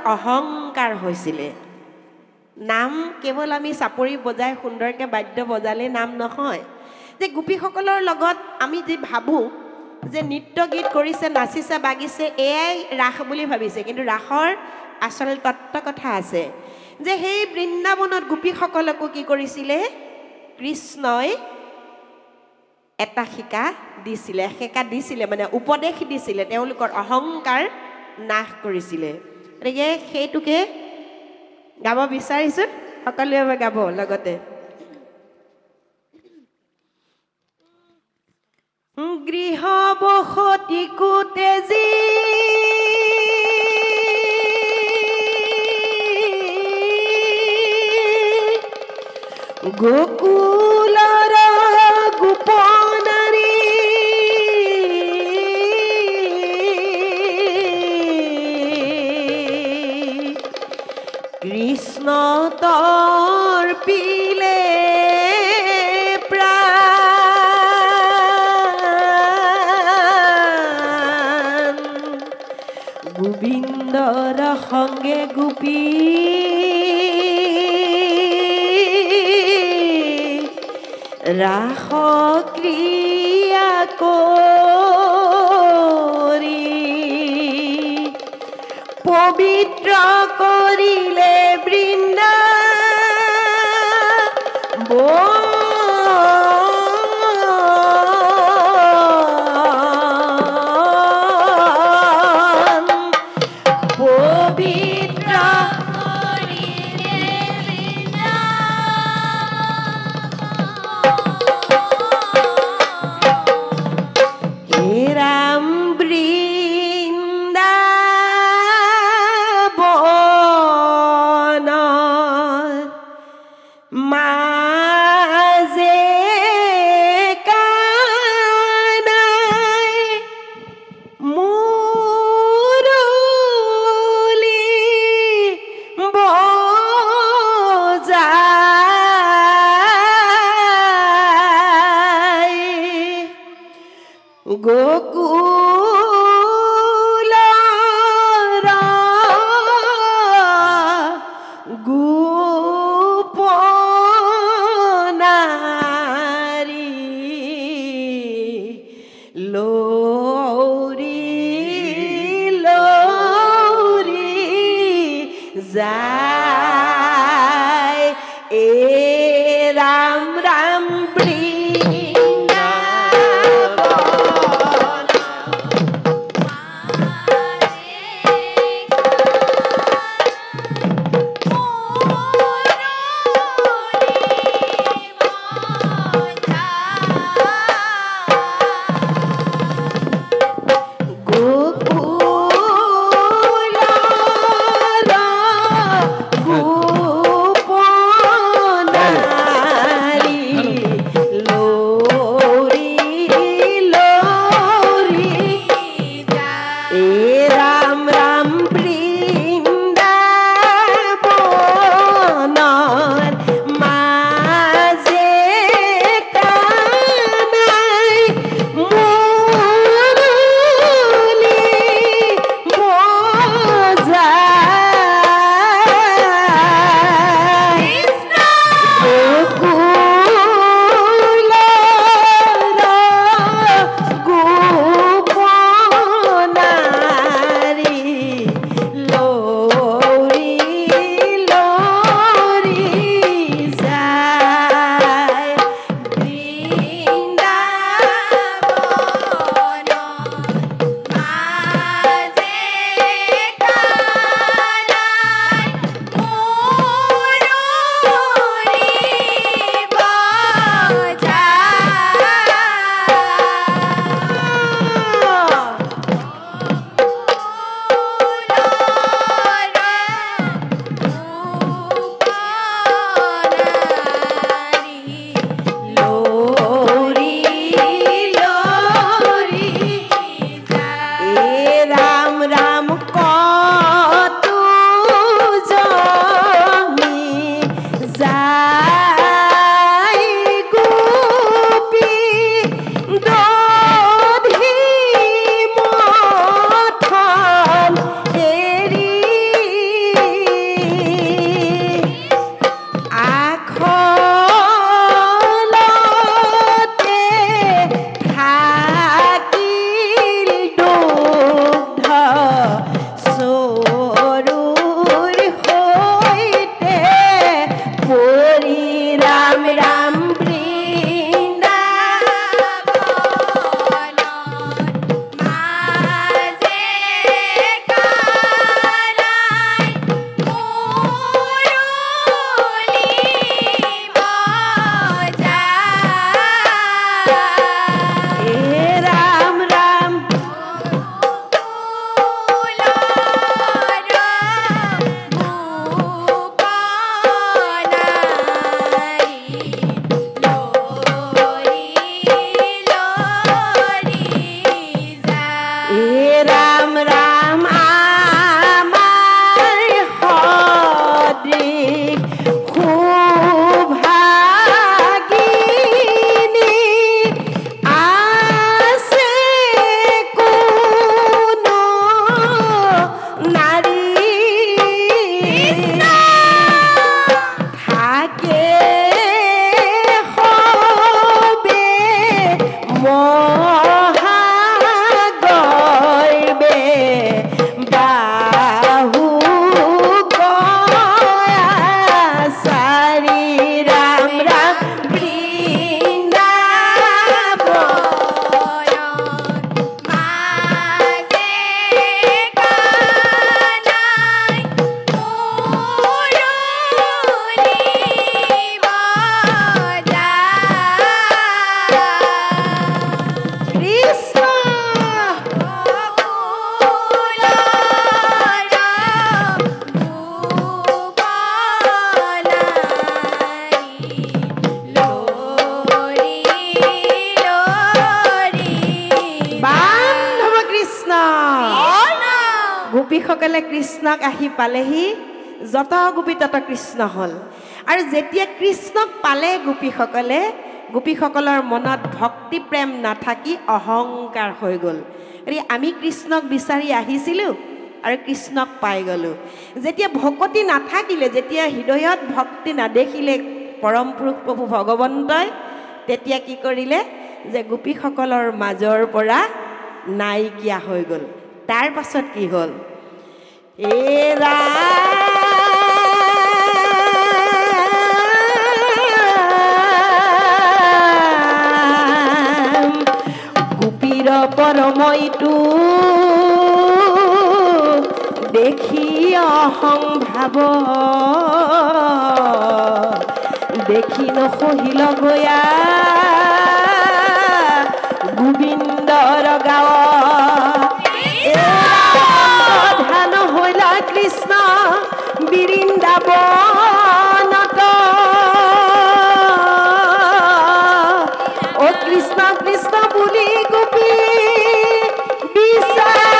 অহংকাৰ হৈছিলে নাম কেৱল আমি চাপৰি বজাই সুন্দৰকৈ বাদ্য বজালে নাম নহয় যে গোপীসকলৰ লগত আমি যে ভাবোঁ যে নৃত্য গীত কৰিছে নাচিছে বাগিছে এয়াই ৰাস বুলি ভাবিছে কিন্তু ৰাসৰ আচল তত্ত্ব কথা আছে যে সেই বৃন্দাবনত গোপীসকলকো কি কৰিছিলে কৃষ্ণই এটা শিকা দিছিলে মানে উপদেশ দিছিলে তেওঁলোকৰ অহংকাৰ নাশ কৰিছিলে গতিকে সেইটোকে গাব বিচাৰিছোঁ সকলোৱে গাব লগতে গৃহ বসতি কুতেজী গোকুলৰ গোপনাৰী কৃষ্ণ তৰ্পিলে প্ৰাণ গোবিন্দৰ সংগে গোপী ৰাস ক্ৰিয়া কৰি পবিত্ৰ কৰিলে কৃষ্ণক আহি পালেহি যত গোপী তত কৃষ্ণ হ'ল আৰু যেতিয়া কৃষ্ণক পালে গোপীসকলৰ মনত ভক্তি প্ৰেম নাথাকি অহংকাৰ হৈ গ'ল আমি কৃষ্ণক বিচাৰি আহিছিলোঁ আৰু কৃষ্ণক পাই গ'লোঁ যেতিয়া ভকতি নাথাকিলে যেতিয়া হৃদয়ত ভক্তি নাদেখিলে পৰম পুৰুষ প্ৰভু ভগৱন্তই তেতিয়া কি কৰিলে যে গোপীসকলৰ মাজৰ পৰা নাইকিয়া হৈ গ'ল তাৰ পাছত কি হ'ল গোপীৰ পৰমইটো দেখি অসম্ভাৱ দেখি নসহিল গয়া গোবিন্দৰ গাঁও ধান হইল কৃষ্ণ বৃন্দাবনত ও কৃষ্ণ কৃষ্ণ বুলি গোপী বিচাৰি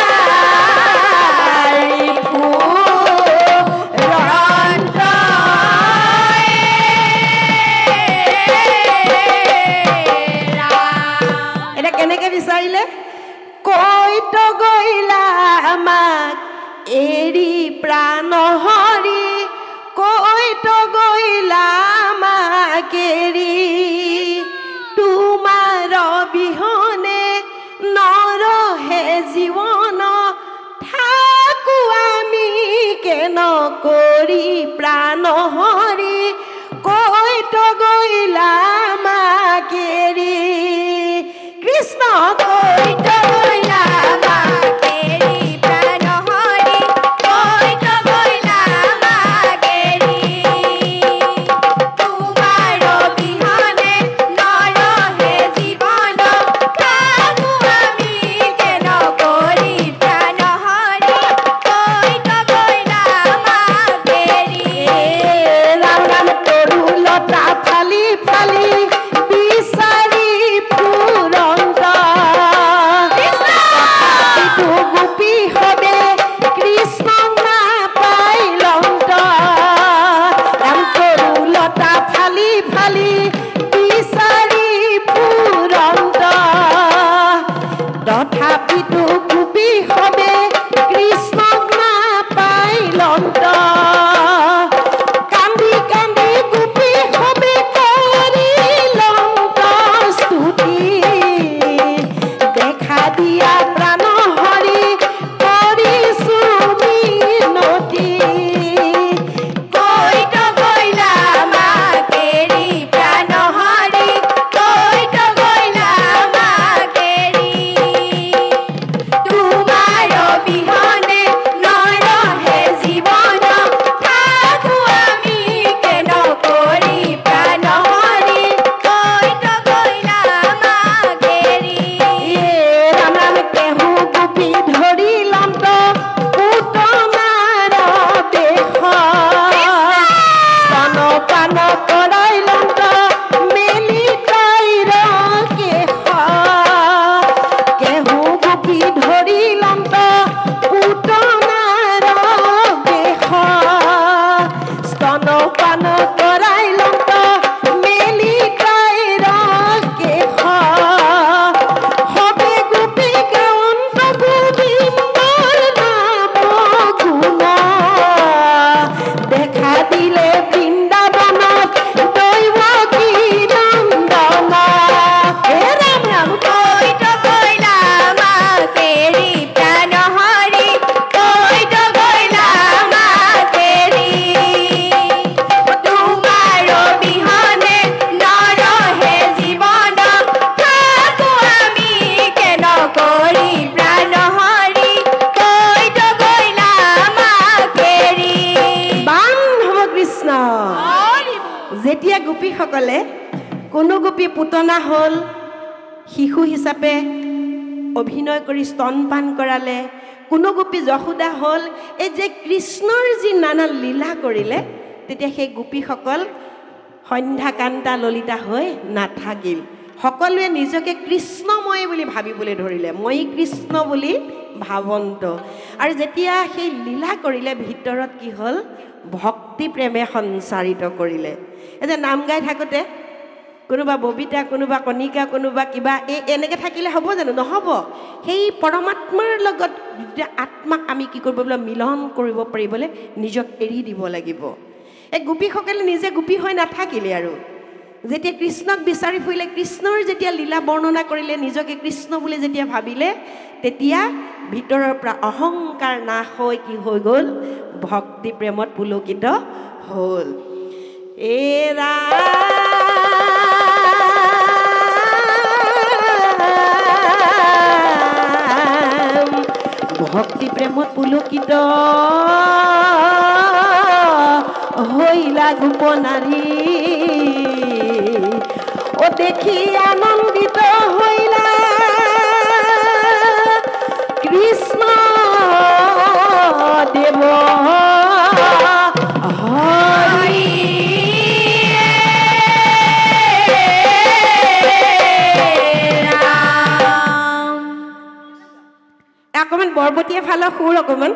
এটা কেনেকে বিচাৰিলে কৈত গইলা আমাক এৰি প্ৰাণ হৰি কৈত গইলা আমাক এৰি তোমাৰ বিহনে নৰহে জীৱন থাকো আমি কেন কৰি প্ৰাণ হৰি কৈত গইলা আমাক এৰি কৃষ্ণ কৈত গইলা আমাক এৰি প্ৰাণ হৰি কৈত গইলা আমাক এৰি তোমাৰ বিহনে নৰহে জীৱন থাকো আমি কেন কৰি প্ৰাণ হৰি কৈত গইলা আমাক এৰি ৰাম ৰাম তৰুলতা ফালি ফালি বিচাৰি ফুৰন্ত গোপী হবে কৃষ্ণ নাপাইলন্ত ৰাম তৰুলতা ফালি ফালি বিচাৰি ফুৰন্ত তথাপিতো গোপী হবে কৃষ্ণ নাপাইলন্ত কান্দি কান্দি গোপী হবে কৰিলন্ত স্তুতি দেখা দিয়া প্ৰাণ হৰি কৰিছো মিনতি কৈত গইলা আমাক এৰি প্ৰাণ হৰি কৈত গইলা আমাক এৰি তোমাৰ বিহনে নৰহে জীৱন থাকো আমি কেন কৰি প্ৰাণ হৰি কৈত গইলা আমাক এৰি ৰাম ৰাম কেহু গোপী ধৰিলন্ত পুতনাৰ দেশ স্তনপান কৰাইলন্ত মেলি তাইৰ কেশ কেহু গোপী ধৰিলন্ত পুতনাৰ দেশ স্তনপান কৰাইলন্ত মেলি তাইৰ কেশ হবে গোপী গাৱন্ত গোবিন্দৰ নাম গুণ দেখা দিলে বৃন্দাবনত দৈৱকী নন্দন হে ৰাম ৰাম কৈত গইলা আমাক এৰি প্ৰাণ হৰি কৈত গইলা আমাক এৰি তোমাৰ বিহনে নৰহে জীৱন থাকো আমি কেন কৰি প্ৰাণ হৰি কৈত গইলা আমাক এৰি বান্ধৱ কৃষ্ণ যেতিয়া গোপীসকলে কোনো গোপী পুতনা হ'ল শিশু হিচাপে অভিনয় কৰি স্তনপান কৰালে কোনো গোপী যশোদা হ'ল এই যে কৃষ্ণৰ যি নানা লীলা কৰিলে তেতিয়া সেই গোপীসকল সন্ধ্যা কান্তা ললিতা হৈ নাথাকিল সকলোৱে নিজকে কৃষ্ণময় বুলি ভাবিবলৈ ধৰিলে মই কৃষ্ণ বুলি ভাৱন্ত আৰু যেতিয়া সেই লীলা কৰিলে ভিতৰত কি হ'ল ভক্তি প্ৰেমে সঞ্চাৰিত কৰিলে এই যে নাম গাই থাকোঁতে কোনোবা ববিতা কোনোবা কণিকা কোনোবা কিবা এনেকৈ থাকিলে হ'ব জানো নহ'ব সেই পৰমাত্মাৰ লগত আত্মাক আমি কি কৰিব লাগিব মিলন কৰিব পাৰিবলৈ নিজক এৰি দিব লাগিব এই গোপীসকলে নিজে গোপী হৈ নাথাকিলে আৰু যেতিয়া কৃষ্ণক বিচাৰি ফুৰিলে কৃষ্ণৰ যেতিয়া লীলা বৰ্ণনা কৰিলে নিজকে কৃষ্ণ বুলি যেতিয়া ভাবিলে তেতিয়া ভিতৰৰ পৰা অহংকাৰ নাশ হৈ কি হৈ গ'ল ভক্তি প্ৰেমত পুলকিত হ'ল এৰা ভক্তি প্ৰেমত পুলকিত হইলা গোপনাৰী ও দেখি আনন্দিত হইলা কৃষ্ণ দেৱ হৰি অকণমান বৰবতীয়ে ফালৰ সুৰ অকণমান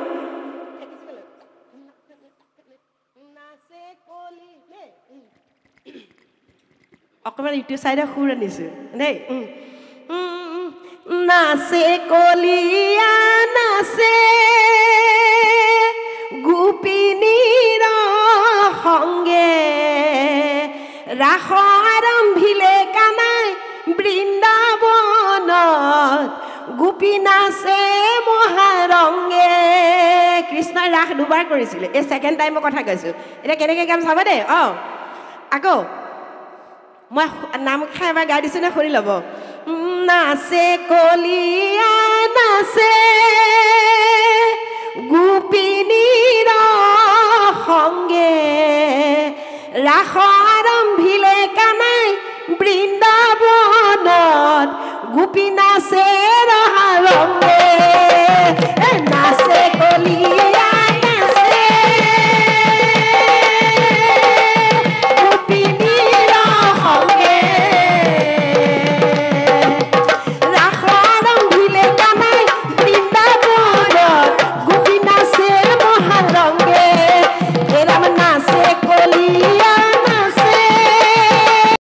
অকণমান ইটো চাইডে সুৰ আনিছোঁ দেই নাচে কলিয়া নাচে গোপিনীৰ সংগে ৰাস আৰম্ভিলে কানাই বৃন্দাবনত গোপী নাচে মহাৰংগে কৃষ্ণই ৰাস দুবাৰ কৰিছিলে এই ছেকেণ্ড টাইমৰ কথা কৈছোঁ এতিয়া কেনেকৈ গাম চাব দেই আকৌ মই নাম খাই এবাৰ গাই দিছোঁ নে শুনি ল'ব নাচে কলিয়া নাচে